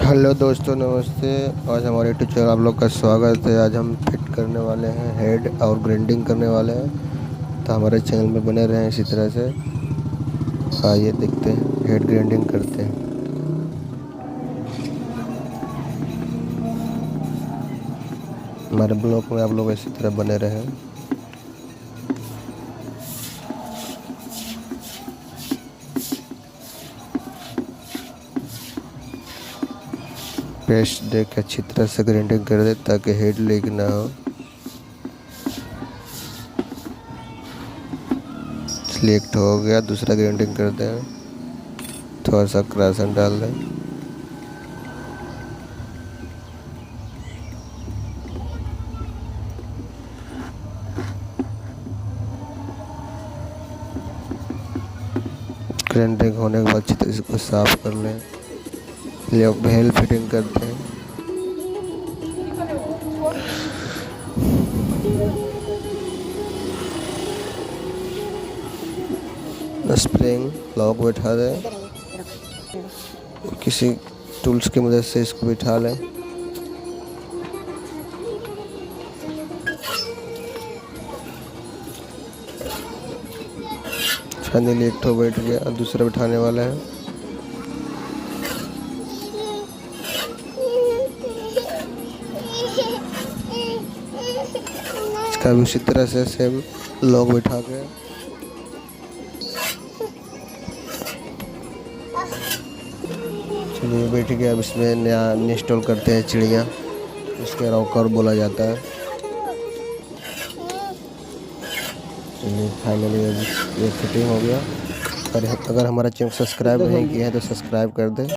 Hello दोस्तों, नमस्ते। आज हमारे यूट्यूब चैनल आप लोग का स्वागत है। आज हम फिट करने वाले हैं हेड और ग्राइंडिंग करने वाले हैं, तो हमारे चैनल में बने रहें इसी तरह से। आइए देखते हैं, हेड ग्राइंडिंग करते हैं। हमारे ब्लॉग में आप लोग इसी तरह बने रहें। पेस्ट दे के अच्छी तरह से ग्राइंडिंग कर दे ताकि हेड लीक ना हो। सिलेक्ट हो गया, दूसरा ग्राइंडिंग कर दें। थोड़ा सा क्रासन डाल दें। ग्राइंडिंग होने के बाद अच्छी तरह से इसको साफ कर लें। ये बेल फिटिंग करते हैं। स्प्रिंग लॉक बैठा दें। किसी टूल्स की मदद से इसको बिठा लें। फाइनली एक ठो बैठ गया, और दूसरा बिठाने वाला है। इसका भी उसी तरह से सेम लॉक बिठा के चलिए बैठ गया। अब इसमें नया इंस्टॉल करते हैं चिड़िया, इसके रॉकर बोला जाता है। चलिए फाइनली ये फिटिंग हो गया। अगर हमारा चैनल सब्सक्राइब नहीं किया है तो सब्सक्राइब कर दें।